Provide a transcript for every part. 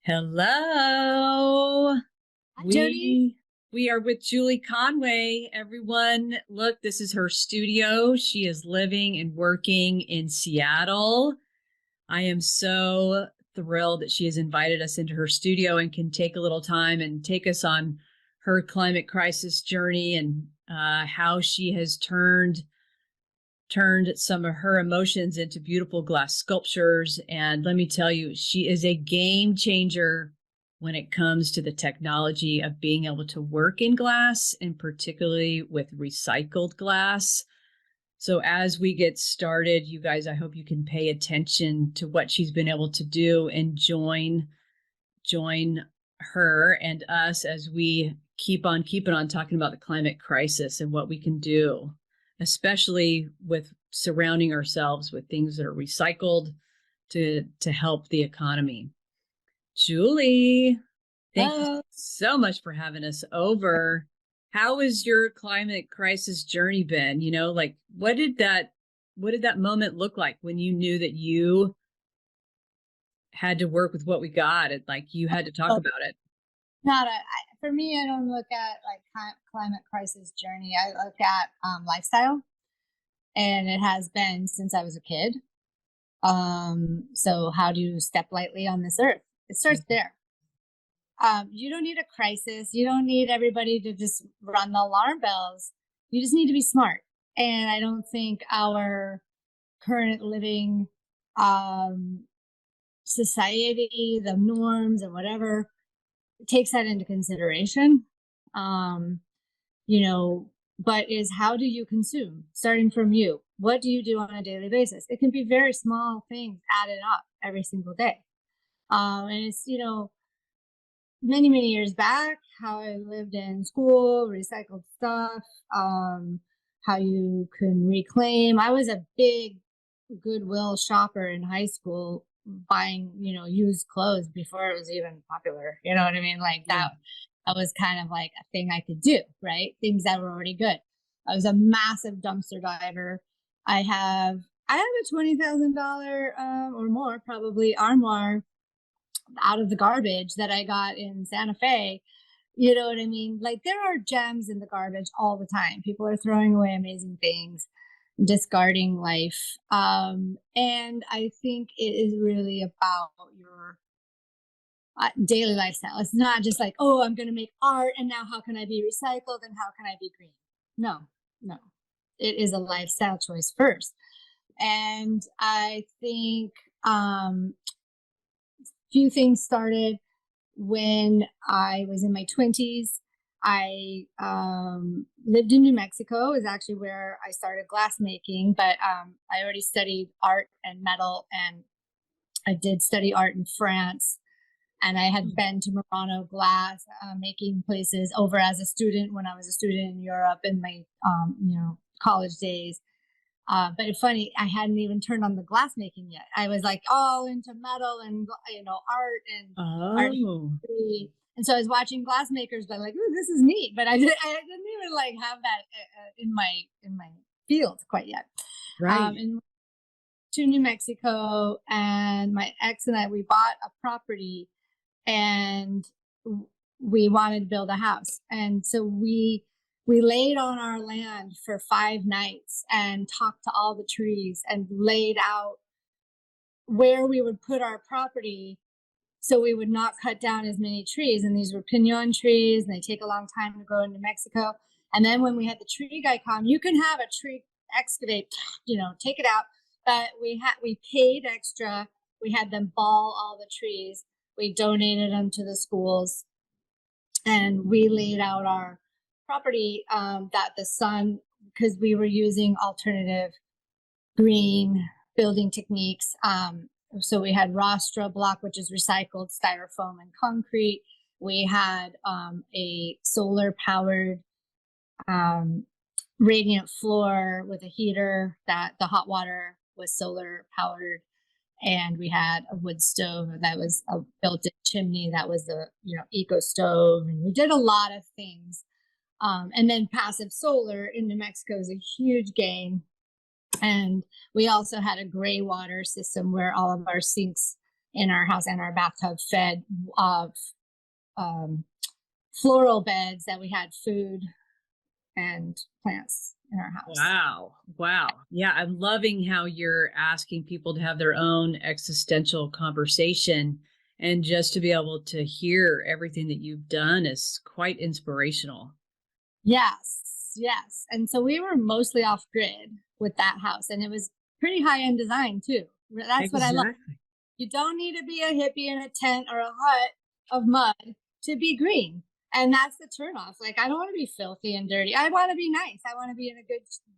Hello. Hi, Jody. We are with Julie Conway. Everyone, look, this is her studio. She is living and working in Seattle. I am so thrilled that she has invited us into her studio and can take a little time and take us on her climate crisis journey and how she has turned some of her emotions into beautiful glass sculptures. And let me tell you, she is a game changer when it comes to the technology of being able to work in glass, and particularly with recycled glass. So as we get started, you guys, I hope you can pay attention to what she's been able to do and join her and us as we keep on keeping on talking about the climate crisis and what we can do, especially with surrounding ourselves with things that are recycled to help the economy. Julie, thank you Hello. so much for having us over. How has your climate crisis journey been? Like what did that moment look like when you knew that you had to work with what we got and like you had to talk Oh, about it? for me, I don't look at like climate crisis journey. I look at lifestyle, and it has been since I was a kid. So how do you step lightly on this earth? It starts there. You don't need a crisis. You don't need everybody to just run the alarm bells. You just need to be smart. And I don't think our current living society, the norms and whatever, takes that into consideration. Um, but is how do you consume, starting from you? What do you do on a daily basis? It can be very small things added up every single day. And it's, many, many years back, how I lived in school, recycled stuff, how you can reclaim. I was a big Goodwill shopper in high school, buying, used clothes before it was even popular. You know what I mean? Like Yeah. that was kind of like a thing I could do, right? Things that were already good. I was a massive dumpster diver. I have a $20,000 or more probably armoire out of the garbage that I got in Santa Fe. You know what I mean? Like there are gems in the garbage all the time. People are throwing away amazing things, discarding life. And I think it is really about your daily lifestyle. It's not just like, oh, I'm going to make art and now how can I be recycled and how can I be green? No, no. It is a lifestyle choice first. And I think few things started when I was in my 20s. I lived in New Mexico, is actually where I started glass making, but I already studied art and metal, and I did study art in France. And I had been to Murano glass making places over as a student when I was a student in Europe in my college days. But it's funny, I hadn't even turned on the glass making yet. I was like all into metal and art and art Oh, history. And so I was watching glass makers, but like, ooh, this is neat. But I didn't even like have that in my field quite yet. right. And to New Mexico, and my ex and I, we bought a property, and we wanted to build a house, and so we laid on our land for 5 nights and talked to all the trees and laid out where we would put our property so we would not cut down as many trees. And these were pinon trees, and they take a long time to grow in New Mexico. And then when we had the tree guy come, you can have a tree excavate, take it out. But we paid extra. We had them ball all the trees. We donated them to the schools, and we laid out our property that the sun, because we were using alternative green building techniques. So we had rostra block, which is recycled styrofoam and concrete. We had a solar powered radiant floor with a heater that the hot water was solar powered. And we had a wood stove that was a built-in chimney that was the eco stove. And we did a lot of things. And then passive solar in New Mexico is a huge gain. And we also had a gray water system where all of our sinks in our house, and our bathtub fed of floral beds that we had food and plants in our house. Wow. Wow. Yeah, I'm loving how you're asking people to have their own existential conversation, and just to be able to hear everything that you've done is quite inspirational. Yes, yes. And so we were mostly off grid with that house, and it was pretty high end design too. That's what I love. Exactly. You don't need to be a hippie in a tent or a hut of mud to be green. And that's the turnoff. Like, I don't want to be filthy and dirty. I want to be nice. I want to be in a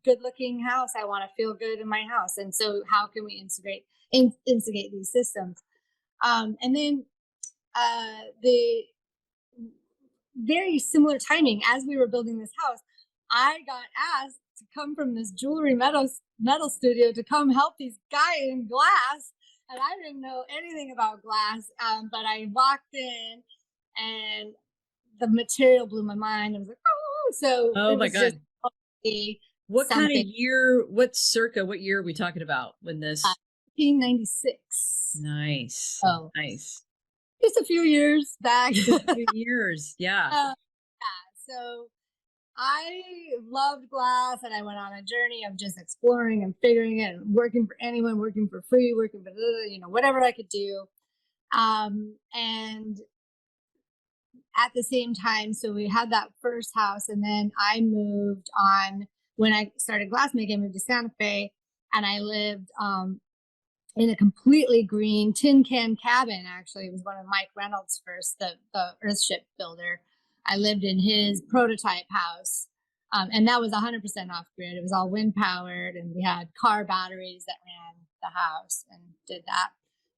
good looking house. I want to feel good in my house. And so how can we instigate these systems? And then the very similar timing as we were building this house, I got asked to come from this jewelry metal studio to come help these guys in glass. And I didn't know anything about glass, but I walked in and the material blew my mind. I was like, oh, so Oh it my was just God. What kind of something. year, what year are we talking about when this? 1996. Nice. Oh, Nice. just a few years back. Just a few years. Yeah. Yeah. So I loved glass, and I went on a journey of just exploring and figuring it and working for anyone, working for free, working for, whatever I could do. And at the same time, so we had that first house, and then I moved on when I started glassmaking. I moved to Santa Fe, and I lived in a completely green tin can cabin. Actually, it was one of Mike Reynolds' first, the Earthship builder. I lived in his prototype house, and that was 100% off grid. It was all wind powered, and we had car batteries that ran the house and did that.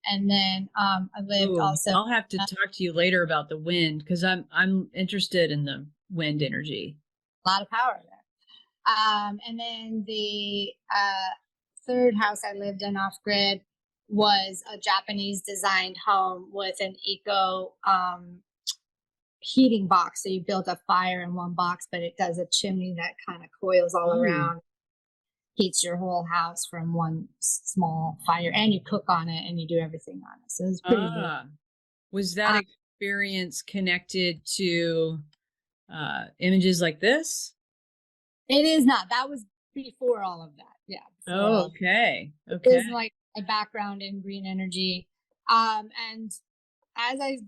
And then I lived Ooh, also. I'll have to talk to you later about the wind, because I'm interested in the wind energy. A lot of power there. And then the third house I lived in off grid was a Japanese designed home with an eco heating box. So you build a fire in one box, but it does a chimney that kind of coils all Ooh. around, heats your whole house from one small fire, and you cook on it and you do everything on it. So it's pretty neat. Was that experience connected to images like this? It is not. That was before all of that. Yeah. Oh, okay. It Okay. is like a background in green energy. And as I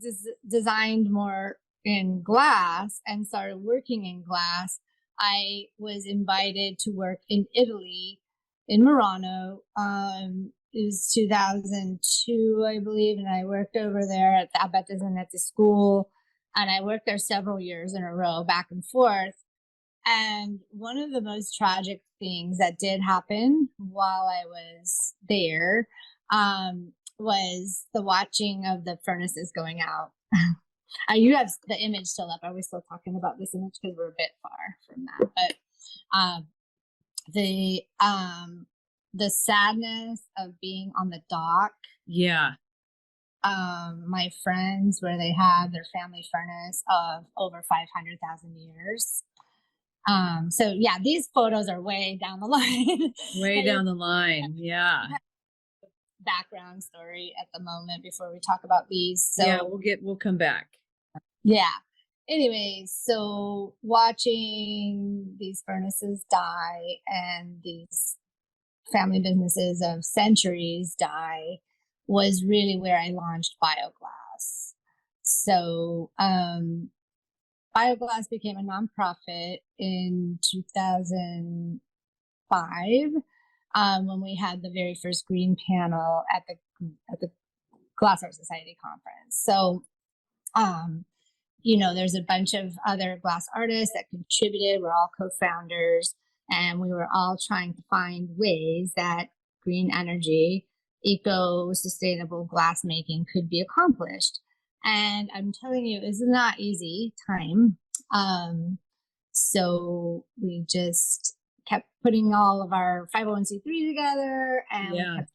designed more in glass and started working in glass, I was invited to work in Italy, in Murano. It was 2002, I believe, and I worked over there at the Abbatesanetti school, and I worked there several years in a row, back and forth. And one of the most tragic things that did happen while I was there was the watching of the furnaces going out. You have the image still up. Are we still talking about this image? Because we're a bit far from that. But the sadness of being on the dock. Yeah. My friends, where they had their family furnace of over 500,000 years. So yeah, these photos are way down the line. Way down the line. Yeah. Background story at the moment before we talk about these. So yeah, we'll come back. Yeah. Anyways, so watching these furnaces die and these family businesses of centuries die was really where I launched Bioglass. So Bioglass became a nonprofit in 2005 when we had the very first green panel at the Glass Art Society conference. So there's a bunch of other glass artists that contributed. We're all co-founders, and we were all trying to find ways that green energy, eco-sustainable glass making could be accomplished. And I'm telling you, it's not easy time. So we just kept putting all of our 501c3 together, and we kept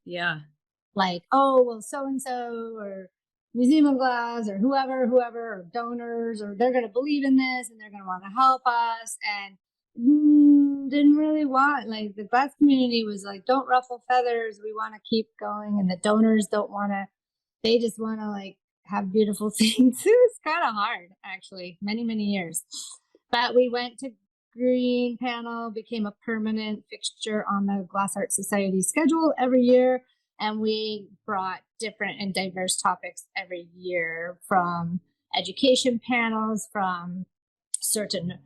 like, oh, well, so-and-so or Museum of Glass or whoever, or donors, or they're going to believe in this and they're going to want to help us. And didn't really want, like, the glass community was like, don't ruffle feathers. We want to keep going. And the donors don't want to They just want to like have beautiful things. It was kind of hard, actually, many, many years. But we went to green panel, became a permanent fixture on the Glass Art Society schedule every year. And we brought different and diverse topics every year, from education panels, from certain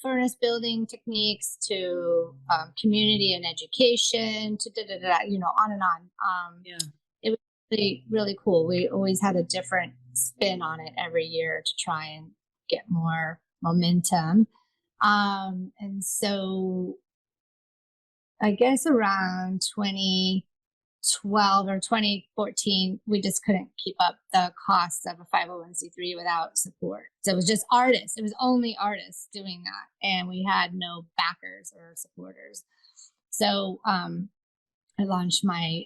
furnace building techniques to community and education to on and on. Yeah. It was really, really cool. We always had a different spin on it every year to try and get more momentum. And so I guess around 2012 or 2014, we just couldn't keep up the costs of a 501c3 without support. So it was just artists. It was only artists doing that. And we had no backers or supporters. So I launched my,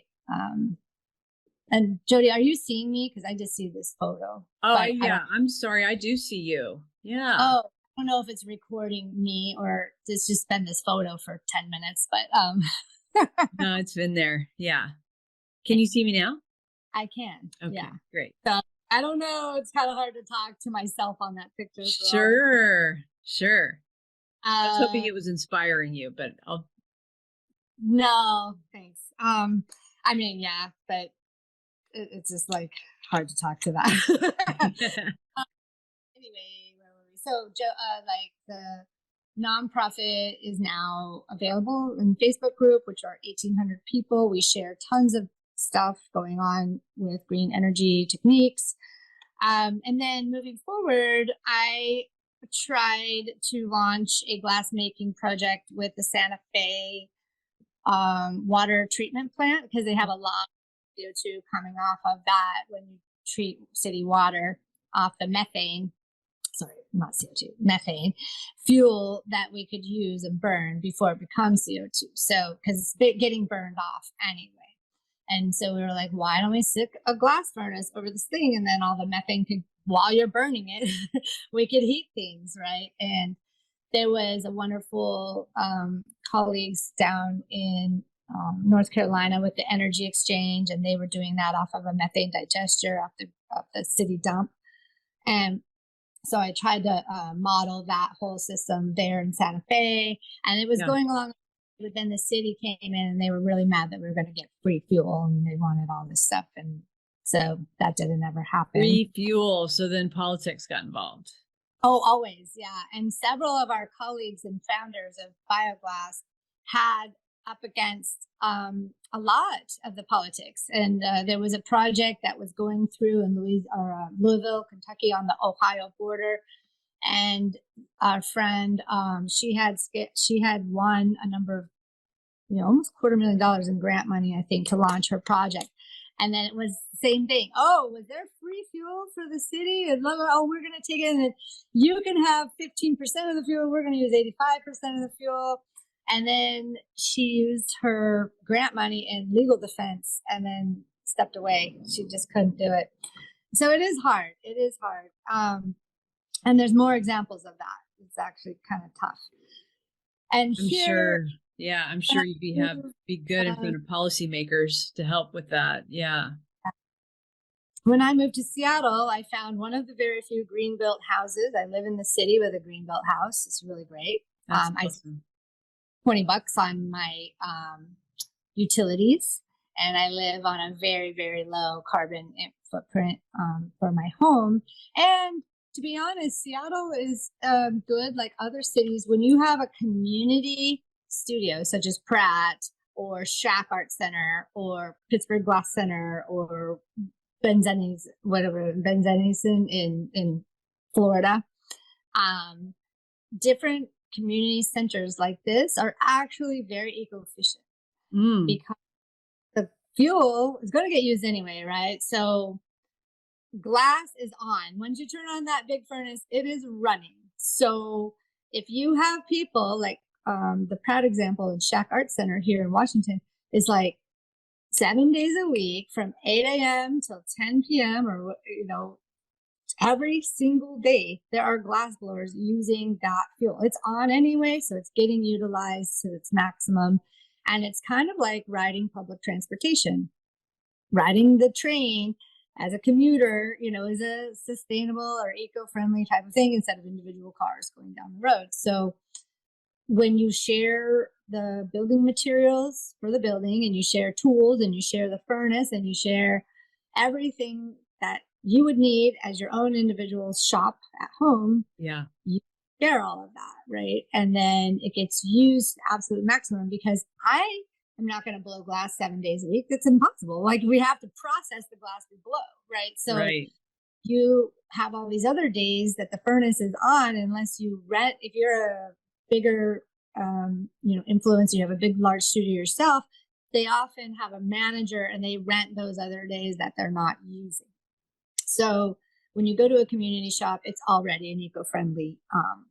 and Jody, are you seeing me? Because I just see this photo. Oh, yeah. I'm sorry. I do see you. Yeah. Oh, I don't know if it's recording me or just been this photo for 10 minutes, but no, it's been there. Yeah. Can you see me now? I can. Okay, yeah. Great. So I don't know. It's kind of hard to talk to myself on that picture. Sure. I was hoping it was inspiring you, but no, thanks. I mean, yeah, but it's just like hard to talk to that. Anyway, where were we? So, like the nonprofit is now available in Facebook group, which are 1,800 people. We share tons of stuff going on with green energy techniques. And then moving forward, I tried to launch a glass making project with the Santa Fe water treatment plant, because they have a lot of CO2 coming off of that when you treat city water off the methane. Sorry, not CO2, methane fuel that we could use and burn before it becomes CO2. So, because it's getting burned off anyway. And so we were like, why don't we stick a glass furnace over this thing? And then all the methane could, while you're burning it, we could heat things, right? And there was a wonderful colleagues down in North Carolina with the Energy Exchange, and they were doing that off of a methane digester off the city dump. And so I tried to model that whole system there in Santa Fe, and it was going along. But then the city came in and they were really mad that we were going to get free fuel, and they wanted all this stuff. And so that didn't ever happen. Free fuel. So then politics got involved. Oh, always. Yeah. And several of our colleagues and founders of Bioglass had up against a lot of the politics. And there was a project that was going through in Louisville, Kentucky, on the Ohio border. And our friend, she had won a number of, almost $250,000 in grant money, I think, to launch her project. And then it was the same thing. Oh, was there free fuel for the city? And oh, we're going to take it, and you can have 15% of the fuel. We're going to use 85% of the fuel. And then she used her grant money in legal defense and then stepped away. She just couldn't do it. So it is hard. It is hard. And there's more examples of that. It's actually kind of tough. And I'm sure. Yeah, I'm sure you'd be good in front of policymakers to help with that. Yeah. When I moved to Seattle, I found one of the very few green built houses. I live in the city with a green built house. It's really great. That's I awesome. $20 on my utilities, and I live on a very, very low carbon footprint for my home. And to be honest, Seattle is good, like other cities. When you have a community studio such as Pratt or Shack Art Center or Pittsburgh Glass Center or Benzeni's in Florida, different community centers like this are actually very eco-efficient because the fuel is going to get used anyway, right? So glass is on. Once you turn on that big furnace, it is running. So if you have people like the Pratt example in Shack Art Center here in Washington is like 7 days a week from 8 a.m. till 10 p.m. or, every single day, there are glass blowers using that fuel. It's on anyway, so it's getting utilized to its maximum. And it's kind of like riding public transportation. riding the train as a commuter, is a sustainable or eco-friendly type of thing instead of individual cars going down the road. So when you share the building materials for the building, and you share tools, and you share the furnace, and you share everything that you would need as your own individual shop at home, Yeah. you share all of that, right? And then it gets used to absolute maximum, because I am not going to blow glass 7 days a week. That's impossible. Like, we have to process the glass we blow, right? So Right. you have all these other days that the furnace is on, unless you rent, if you're a bigger influencer, you have a big large studio yourself, they often have a manager and they rent those other days that they're not using. So when you go to a community shop, it's already an eco-friendly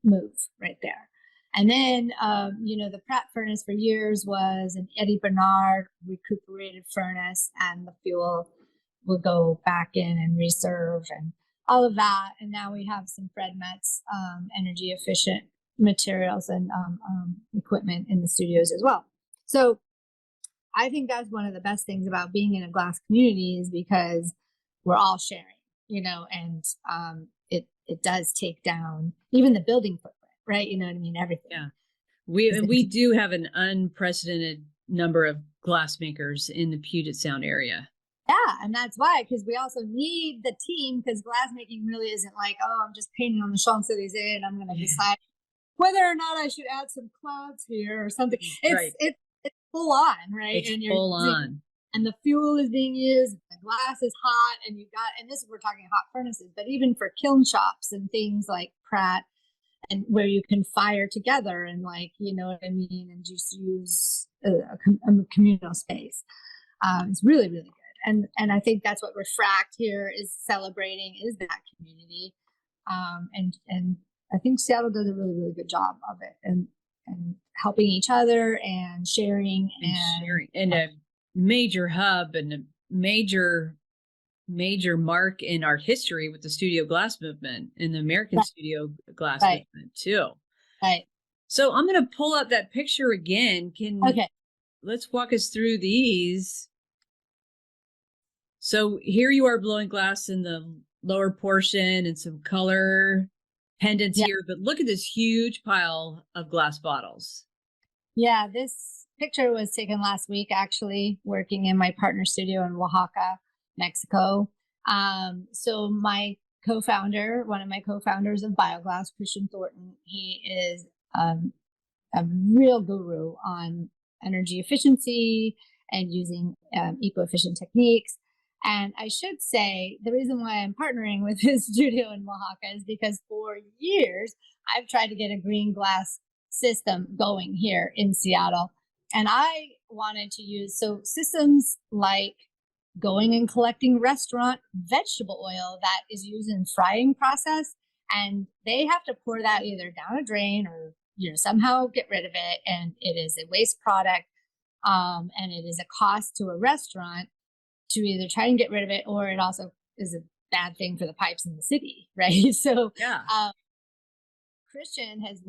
move right there. And then the Pratt furnace for years was an Eddie Bernard recuperated furnace, and the fuel would go back in and reserve and all of that. And now we have some Fred Metz energy efficient materials and equipment in the studios as well. So I think that's one of the best things about being in a glass community, is because we're all sharing, and it does take down even the building footprint, right? You know what I mean? Everything. Yeah. We do have an unprecedented number of glass makers in the Puget Sound area. Yeah, and that's why, because we also need the team, because glass making really isn't like, oh, I'm just painting on the Champs-Elysees and I'm going to decide whether or not I should add some clouds here or something. It's full on, right? It's full on. And the fuel is being used, the glass is hot, and we're talking hot furnaces, but even for kiln shops and things like Pratt, and where you can fire together and, like, you know what I mean, and just use a communal space. It's really, really good. And I think that's what Refract here is celebrating, is that community. And I think Seattle does a really, really good job of it, and helping each other and sharing and a major hub and a major mark in our history with the studio glass movement and the American studio glass movement too. Right. So I'm going to pull up that picture again. Let's walk us through these. So here you are blowing glass in the lower portion and some color pendants here, but look at this huge pile of glass bottles. Yeah, this picture was taken last week, actually, working in my partner studio in Oaxaca, Mexico. So my one of my co-founders of Bioglass, Christian Thornton, he is a real guru on energy efficiency and using eco-efficient techniques. And I should say, the reason why I'm partnering with his studio in Oaxaca is because for years, I've tried to get a green glass system going here in Seattle. And I wanted to use systems like going and collecting restaurant vegetable oil that is used in frying process. And they have to pour that either down a drain or, somehow get rid of it. And it is a waste product. And it is a cost to a restaurant to either try and get rid of it, or it also is a bad thing for the pipes in the city, right? So Christian has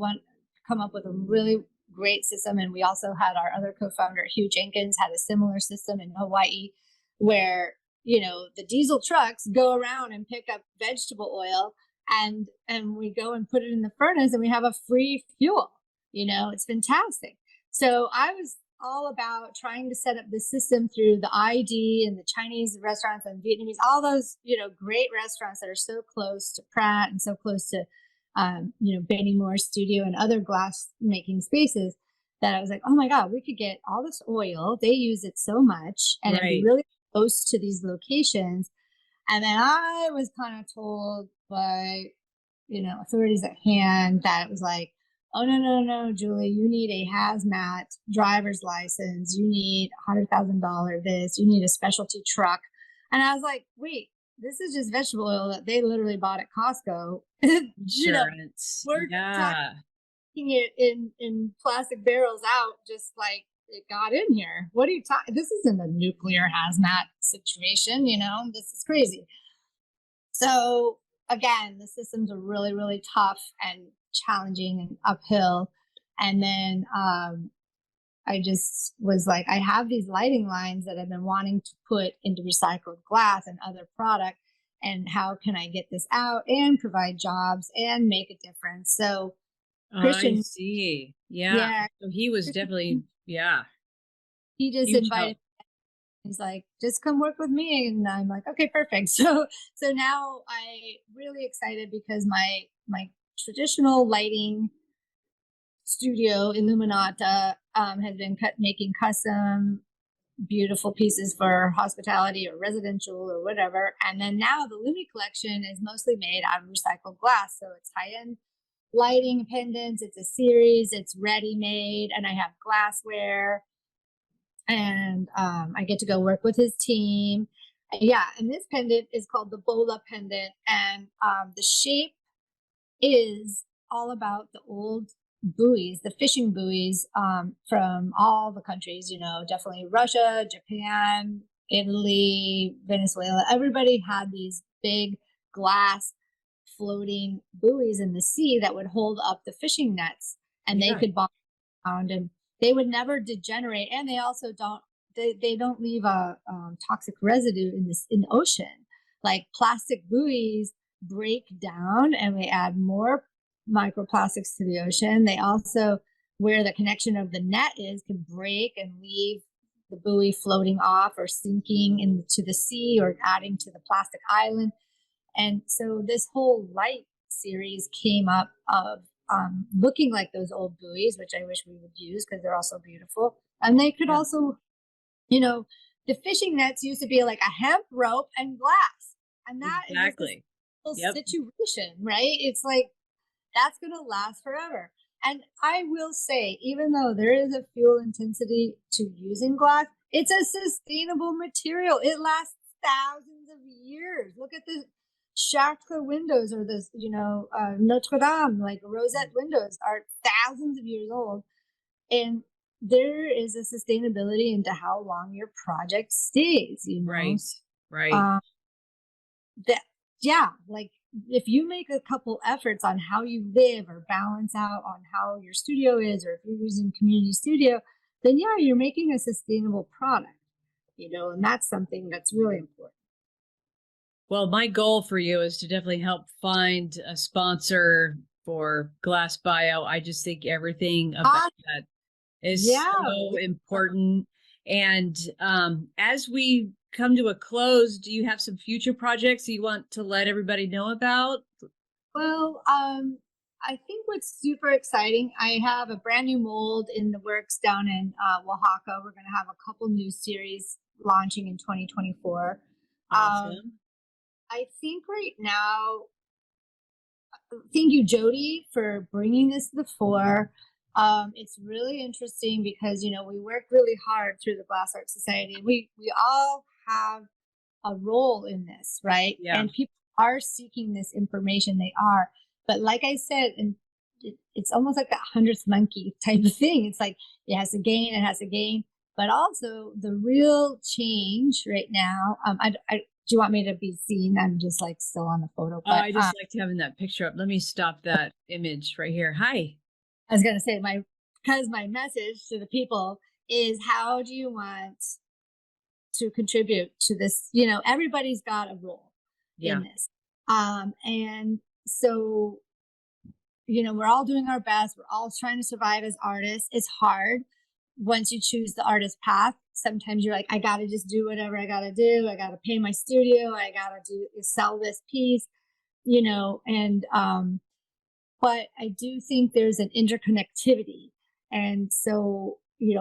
come up with a really great system, and we also had our other co-founder, Hugh Jenkins, had a similar system in Hawaii, where the diesel trucks go around and pick up vegetable oil, and we go and put it in the furnace, and we have a free fuel. It's fantastic. So I was all about trying to set up the system through the ID and the Chinese restaurants and Vietnamese, all those, great restaurants that are so close to Pratt and so close to, Benny Moore's studio and other glass making spaces, that I was like, oh my God, we could get all this oil. They use it so much, and it'd be really close to these locations. And then I was kind of told by, authorities at hand that it was like, oh, no, Julie, you need a hazmat driver's license. You need $100,000 this. You need a specialty truck. And I was like, wait, this is just vegetable oil that they literally bought at Costco. Insurance. We're taking it in plastic barrels out, just like it got in here. What are you talking? This isn't a nuclear hazmat situation. This is crazy. So again, the systems are really, really tough and challenging and uphill. And then I just was like, I have these lighting lines that I've been wanting to put into recycled glass and other product. And how can I get this out and provide jobs and make a difference? So I Christian, see. Yeah. yeah, So he was definitely, Christian, yeah, he just huge help. invited. He's like, just come work with me, and I'm like, okay, perfect. So now I really excited because my traditional lighting studio Illuminata has been making custom beautiful pieces for hospitality or residential or whatever. And then now the Lumi collection is mostly made out of recycled glass. So it's high-end lighting pendants. It's a series. It's ready-made, and I have glassware. And I get to go work with his team. Yeah, and this pendant is called the Bola pendant, and the shape is all about the old buoys, the fishing buoys from all the countries, you know, definitely Russia, Japan, Italy, Venezuela. Everybody had these big glass floating buoys in the sea that would hold up the fishing nets, and they Yeah. could bob around, and they would never degenerate. And they also they don't leave a toxic residue in the ocean. Like plastic buoys break down and we add more microplastics to the ocean. They also, where the connection of the net is, can break and leave the buoy floating off or sinking into the sea or adding to the plastic island. And so this whole light series came up of looking like those old buoys, which I wish we would use because they're also beautiful. And they could Yeah. also, you know, the fishing nets used to be like a hemp rope and glass. And that is just this Exactly. whole Yep. situation, right? It's like that's going to last forever. And I will say, even though there is a fuel intensity to using glass, it's a sustainable material. It lasts thousands of years. Look at the Chartres windows or the, Notre Dame, like rosette windows are thousands of years old. And there is a sustainability into how long your project stays, you know? Right. Right. Um, that yeah, like if you make a couple efforts on how you live or balance out on how your studio is, or if you're using community studio, then yeah, you're making a sustainable product, and that's something that's really important. Well, my goal for you is to definitely help find a sponsor for Glass Bio. I just think everything about Ah, that is yeah. so important. And as we come to a close, do you have some future projects you want to let everybody know about? Well, I think what's super exciting, I have a brand new mold in the works down in Oaxaca. We're going to have a couple new series launching in 2024. Awesome. I think right now, thank you, Jody, for bringing this to the fore. It's really interesting because we work really hard through the Glass Art Society. We all have a role in this, right? Yeah. And people are seeking this information. They are, but like I said, and it's almost like that hundredth monkey type of thing. It's like it has to gain, it has to gain, but also the real change right now. Do you want me to be seen? I'm just like still on the photo, Oh, but I just liked having that picture up. Let me stop that image right here. Hi. I was going to say because my message to the people is, how do you want to contribute to this? Everybody's got a role Yeah. in this. And so, we're all doing our best. We're all trying to survive as artists. It's hard once you choose the artist path. Sometimes you're like, I got to just do whatever I got to do. I got to pay my studio. I got to sell this piece, and, but I do think there's an interconnectivity. And so,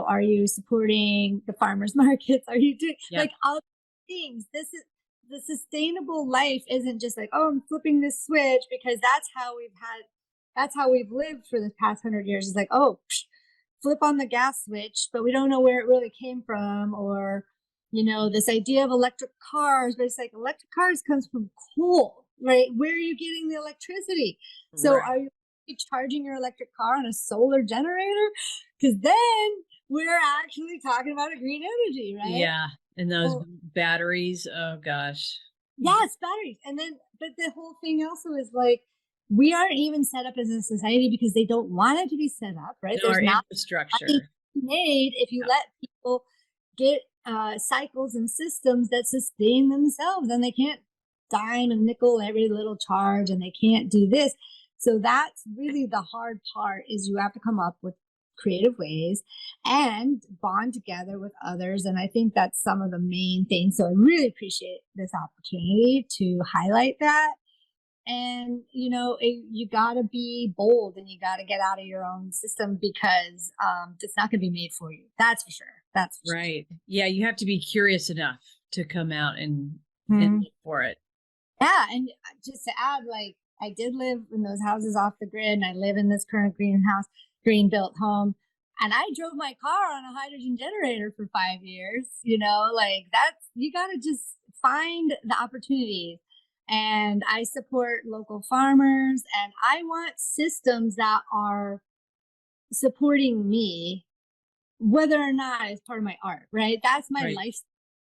are you supporting the farmers markets? Are you doing like all things? The sustainable life isn't just like, oh, I'm flipping this switch, because that's how we've lived for the past 100 years. It's like, oh, flip on the gas switch, but we don't know where it really came from. Or, this idea of electric cars, but it's like electric cars comes from coal, right? Where are you getting the electricity? So Right. are you charging your electric car on a solar generator? Because then we're actually talking about a green energy, right? Yeah. And those batteries. Oh gosh. Yes, batteries. And then, but the whole thing also is like, we aren't even set up as a society because they don't want it to be set up, right? No, There's our not infrastructure. made if you Yeah. let people get cycles and systems that sustain themselves, and they can't dime and nickel every little charge, and they can't do this. So that's really the hard part, is you have to come up with creative ways and bond together with others. And I think that's some of the main things. So I really appreciate this opportunity to highlight that. And you got to be bold, and you got to get out of your own system, because it's not going to be made for you. That's for sure. That's for Right. Yeah, you have to be curious enough to come out and sure. look for it. Yeah, and just to add, like, I did live in those houses off the grid, and I live in this current green built home, and I drove my car on a hydrogen generator for 5 years. Like, that's, you got to just find the opportunities. And I support local farmers, and I want systems that are supporting me, whether or not it's part of my art, right? That's my Right. life.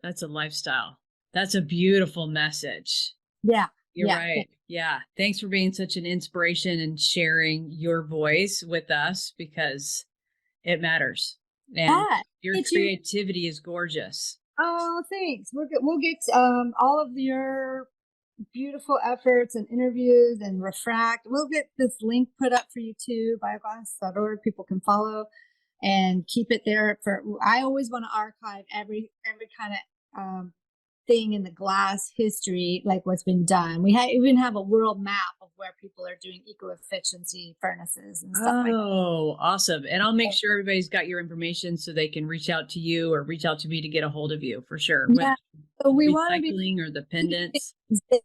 That's a lifestyle. That's a beautiful message. Yeah. You're Yeah. right. Yeah. Thanks for being such an inspiration and sharing your voice with us, because it matters. And Yeah. your Did you? creativity is gorgeous. Oh, thanks. We'll get all of your beautiful efforts and interviews and refract. We'll get this link put up for you too, bioglass.org. People can follow and keep it there. I always want to archive every kind of thing in the glass history, like what's been done. We even have a world map of where people are doing eco-efficiency furnaces and stuff like that. Oh, awesome. And I'll make sure everybody's got your information so they can reach out to you or reach out to me to get a hold of you for sure. Yeah. So we want to be recycling or the pendants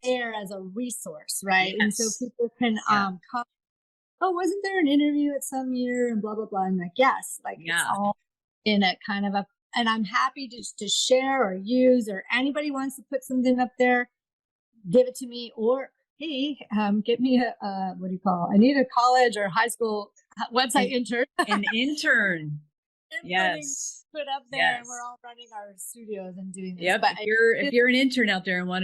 there as a resource, right? Yes. And so people can come, oh, wasn't there an interview at some year and blah blah blah. I'm like, yes, like it's all in a kind of a, and I'm happy to share or use, or anybody wants to put something up there, give it to me. Or hey, get me a what do you call? I need a college or high school website intern. An intern. Yes. Put up there, and we're all running our studios and doing this. Yep. But if you're an intern out there and want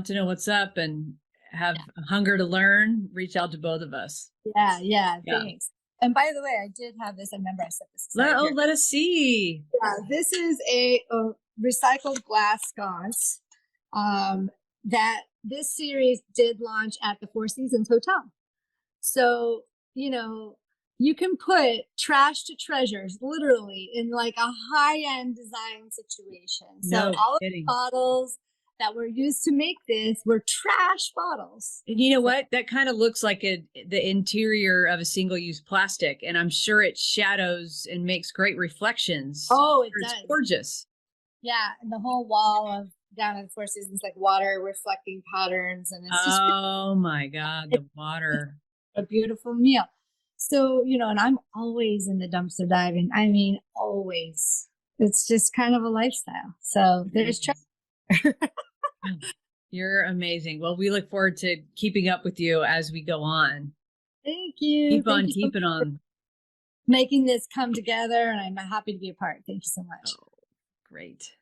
to know what's up and have a hunger to learn, reach out to both of us. Yeah. Thanks. And by the way, I did have this. I remember I set this aside. Let us see. Yeah, this is a recycled glass sconce that this series did launch at the Four Seasons Hotel. So, you can put trash to treasures literally in like a high-end design situation. So all of the bottles that were used to make this were trash bottles. And you know what? That kind of looks like the interior of a single-use plastic, and I'm sure it shadows and makes great reflections. Oh, it does. It's gorgeous. Yeah, and the whole wall of down at the Four Seasons, like water reflecting patterns, and it's just my God, the water. A beautiful meal. So, and I'm always in the dumpster diving. I mean, always. It's just kind of a lifestyle. So there's You're amazing. Well, we look forward to keeping up with you as we go on. Thank you. Keep on keeping on. Making this come together, and I'm happy to be a part. Thank you so much. Oh, great.